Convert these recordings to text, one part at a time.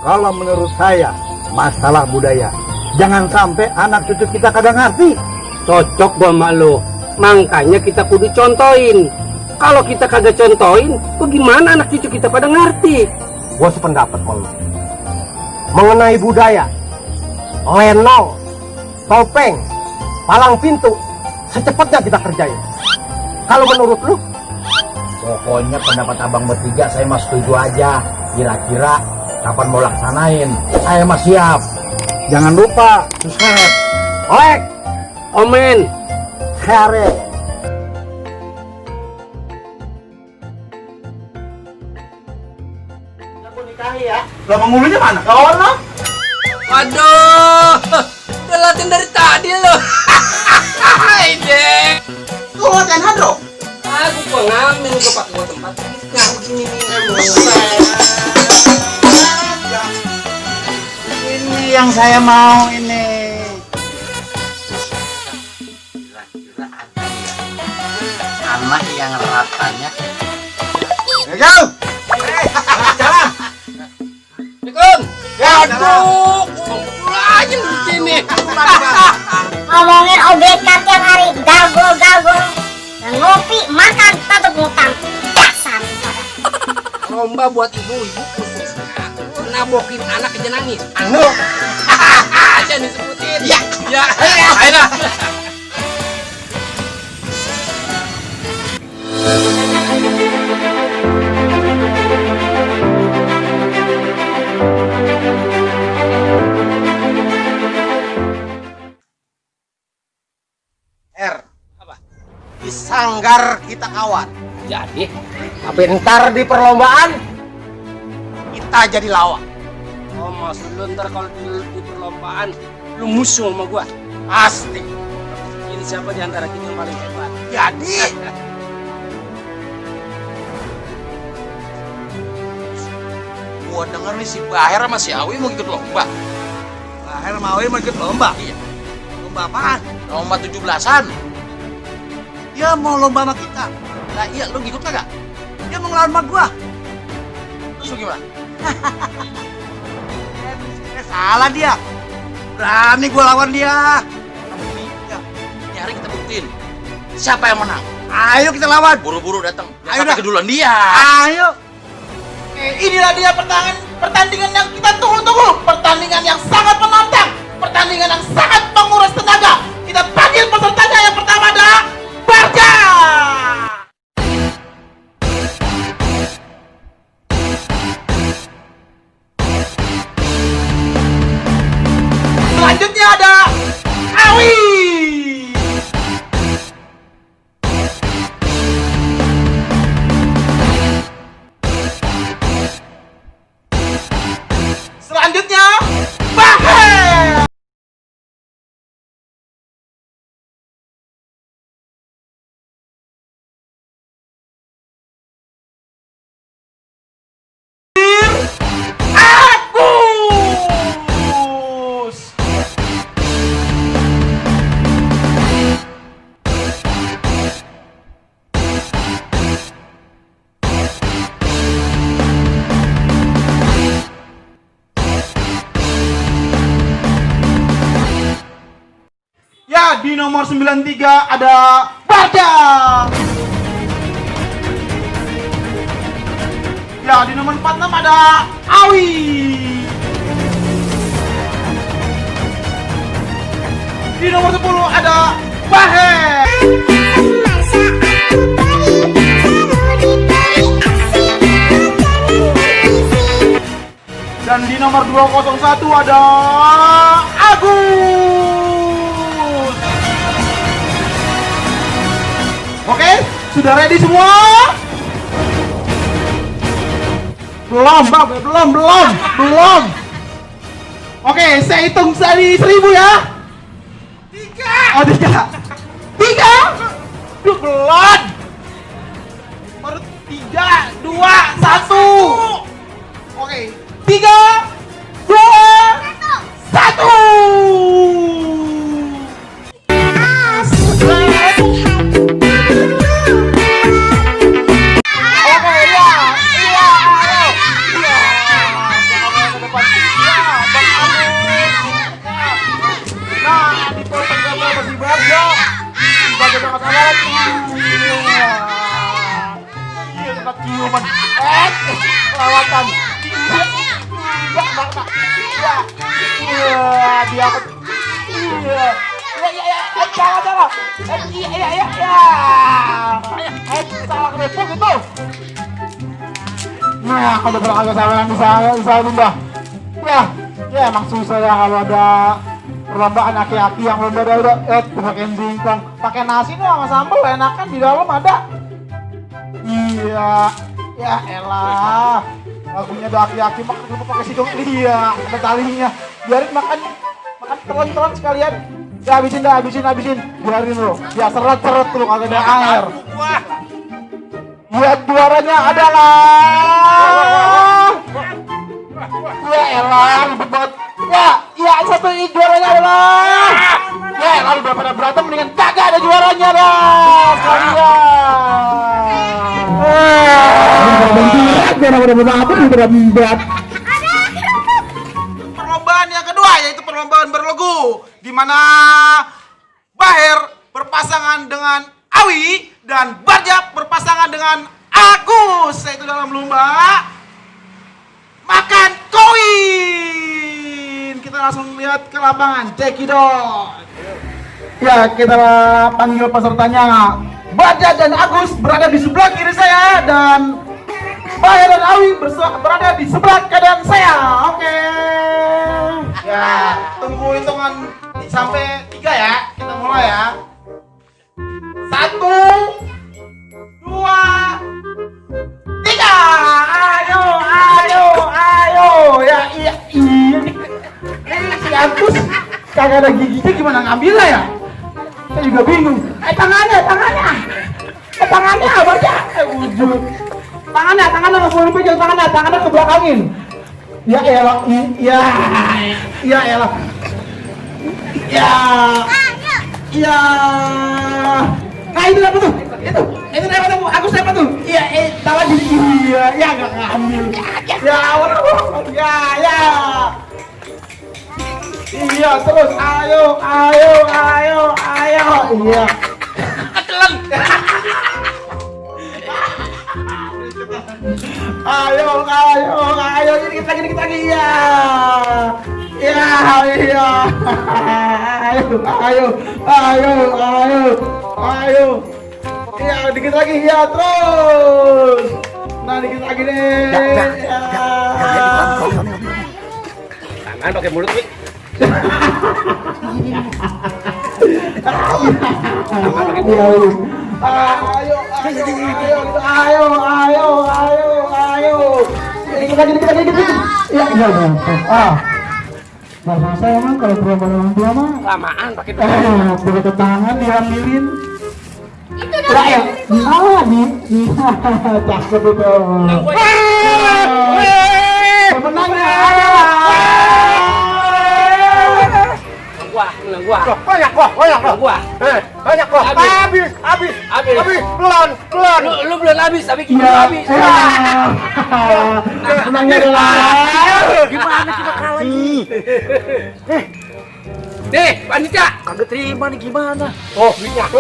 Kalau menurut saya, masalah budaya. Jangan sampai anak cucu kita kagak ngerti. Cocok gua sama lo. Makanya kita kudu contohin. Kalau kita kagak contohin, bagaimana anak cucu kita pada ngerti? Gua sependapat sama lu. Mengenai budaya, lenong, topeng, palang pintu, secepatnya kita kerjain. Kalau menurut lu? Pokoknya pendapat abang bertiga saya mah setuju aja. Kira-kira kapan mau laksanain? Saya mah siap. Jangan lupa subscribe, like, Omen. share. Aku nikahi ya. Lah penghulunya mana? Ono. Waduh, udah latihan dari tadi lo. Hai Dek. Tuh latihan hadro. Aku pengamen ke pak gua tempat nikah begini nih. Ini yang saya mau ini. Kira-kira ada nggak anak yang ratanya Gagal. Jalan. Assalamualaikum. Ya, Aduh, pulang aja di sini. Ngomongin OBK tiap hari, gago-gago. Ngopi, makan, tatap ngutang. Dasar. Lomba buat ibu-ibu khususnya nabokin anak aja nangis. Anu. Jangan disebutin. Ya. Ya. Ayo. Di sanggar kita kawan. Jadi, Tapi ntar di perlombaan, Kita jadi lawan. oh maksud lu ntar kalau di perlombaan lu musuh sama gua. Pasti. Ini siapa di antara kita yang paling hebat? Jadi gua denger nih si Baher sama si Awi mau ikut lomba. Lahir mau ikut lomba. Iya, Lomba apaan? lomba 17-an. Dia mau lomba sama kita. Nah iya, lu ngikut kagak? Dia mau ngelawan sama gua. Terus lu gimana? Salah dia. Berani gua lawan dia. Iya, ini hari kita buktiin siapa yang menang. Ayo kita lawan. Buru-buru datang. Ayo Sampai dah. keduluan dia. Ayo. Inilah dia pertandingan yang kita tunggu-tunggu. Pertandingan yang sangat menantang. Pertandingan yang sangat menguras tenaga. Kita panggil pesertanya. Yang pertama adalah Barca. Selanjutnya ada Awi. Selanjutnya Baher. Agus. Ya, di nomor 93 ada Barca. Ya, di nomor 46 ada Awi. Di nomor 10 ada Baher. Dan di nomor 201 ada Agus. Oke, sudah ready semua? Belum. Oke, saya hitung dari 1000 ya. 3. Oh, 3. Belum. Baru 3, 2, 1. Oke, 3, 2, 1. Oke, iya. Salah kerupuk itu. Nah, kalau berangkat sama Bunda. Ya emang susah ya kalau ada perlombaan aki-aki yang lomba udah pakai singkong, pakai nasi nih sama sambal enakan di dalam ada. Iya, ya elah. Lagunya ada aki-aki makan lupa pakai singkong. Iya, ada talinya. Biarin makan telan-telan sekalian. Ya habisin. Biarin lo. Ya seret-seret lo kagak ada air. Ya juaranya adalah. Ya elah, ribet banget. Ya satu ini juaranya adalah. Ya elah, udah pada berantem mendingan kagak ada juaranya dah. Perlombaan yang kedua yaitu perlombaan berlagu, di mana Baher berpasangan dengan Awi dan Barja berpasangan dengan Agus, yaitu dalam lomba makan koin. Kita langsung lihat ke lapangan, cekidot. Ya, kita panggil pesertanya. Barja dan Agus berada di sebelah kiri saya dan Baher dan Awi berada di sebelah kanan saya. Oke. Ya, tunggu hitungan sampai 3 ya. Kita mulai ya. 1, 2, 3. Ayo. Ya iya. Ini si Agus kagak ada giginya, gimana ngambilnya ya? Saya juga bingung. Tangannya Barja. Wujud. Tangannya nggak boleh pegang tangannya ke belakangin. Ya elah, ya elah. Ya. Nah itu apa tuh? Itu apa tuh? Agus apa tuh? Iya, tahu lagi. Iya, nggak ngambil. Ya, ya. Iya, terus ayo. Iya. Ketelan. Ayo, dikit lagi. Iya. Ayo. Iya, dikit lagi. Iya, terus. Nah, dikit lagi deh. Tangan pakai mulut, Wi. Ayo. Dikit lagi. Iya. Nggak selesai emang kalau perlombaan orang tua mah. Lamaan pakai Begitu tangan diambilin. Itu dong. Ya, cakep itu. Pemenangnya gua. Banyak kok. Habis. Pelan. Lu belum habis, tapi kita Iya. habis. Pemenangnya adalah. Gimana kita kalah nih? Deh, panitia. Kagak terima nih gimana? Oh, banyak.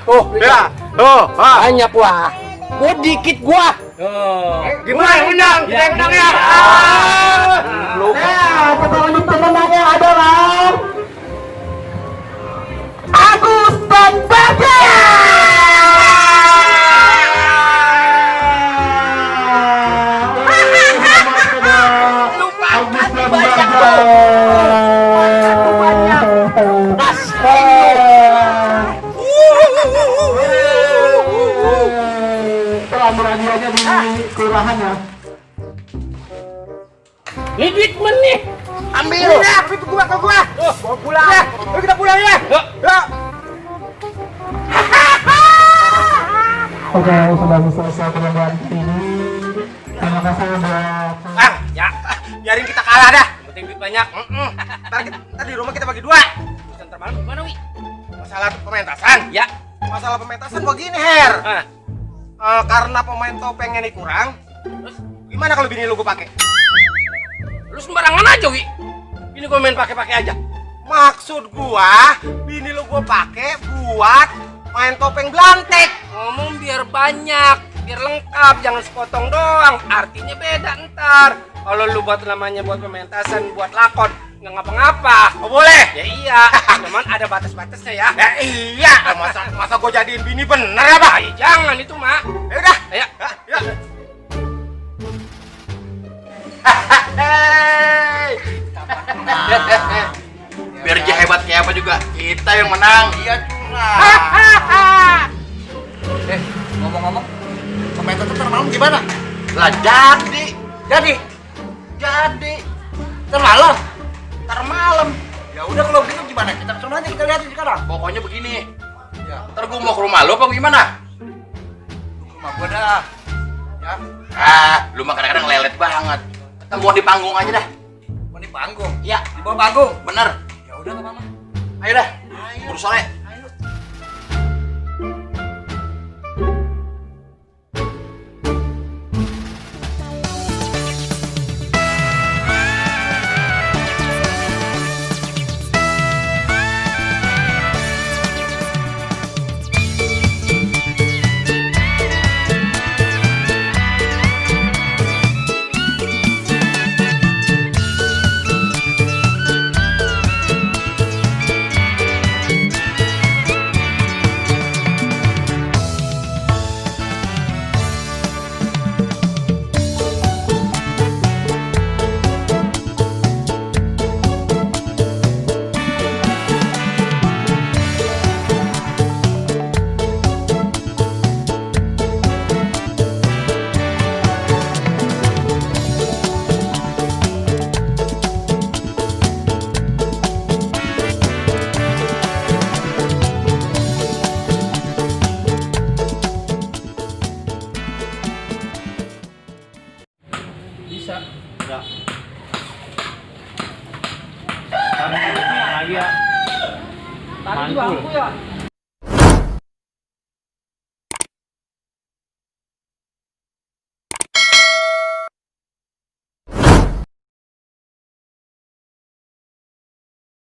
Tuh, ya. Tuh, Banyak wah. Gua dikit gua. Gimana menang? Kita yang menang ya. Pemenangnya adalah Agus dan Barja. Agus dan Barja. Hadiahnya di kelurahan ya. Ini duit nih. Ambil. Itu gua ke gua. Mau pulang. Yuk kita pulang ya. Yuk. Oke, sudah selesai perlombaan ini. Terima kasih udah. Bang, ya. Biarin kita kalah dah. Penting duit banyak. Ntar di rumah kita bagi 2. Ntar malam gimana, Wi? Masalah pementasan. Ya. Masalah pementasan begini, Her. Ah. Karena pemain topengnya ini kurang. Terus Gimana kalau bini lu gua pakai? lu sembarangan aja, Wi. Ini gua main pakai-pakai aja. Maksud gua, bini lu gua pakai buat main topeng belantek. Ngomong biar banyak, biar lengkap, jangan sepotong doang. Artinya beda ntar. Kalau lu buat namanya buat pementasan, buat lakon, nggak ngapa-ngapa. Oh, boleh? Ya iya, cuman ada batas-batasnya ya. Ya iya, masa gue jadiin bini bener apa? Ah, ya jangan itu mah. Ya udah. Ayo. Ya. Hei. Biar dia hebat kayak apa juga, kita yang menang. Iya curang. Ngomong-ngomong, komentar ntar malam gimana? Lah jadi. Ntar malam. Ntar malam. Ya udah kalau gitu gimana? Kita kesana aja kita lihat sekarang. Pokoknya begini. Ya, Ntar gua mau ke rumah lo apa gimana? rumah gua dah. Ya, Lu mah kadang-kadang lelet banget. Ketemu di panggung aja dah. mau di panggung. Iya, Di bawah panggung. bener. Ya udah nggak apa-apa. Ayo dah. Udah sore. Bisa. Ya. Tadi bangku ya.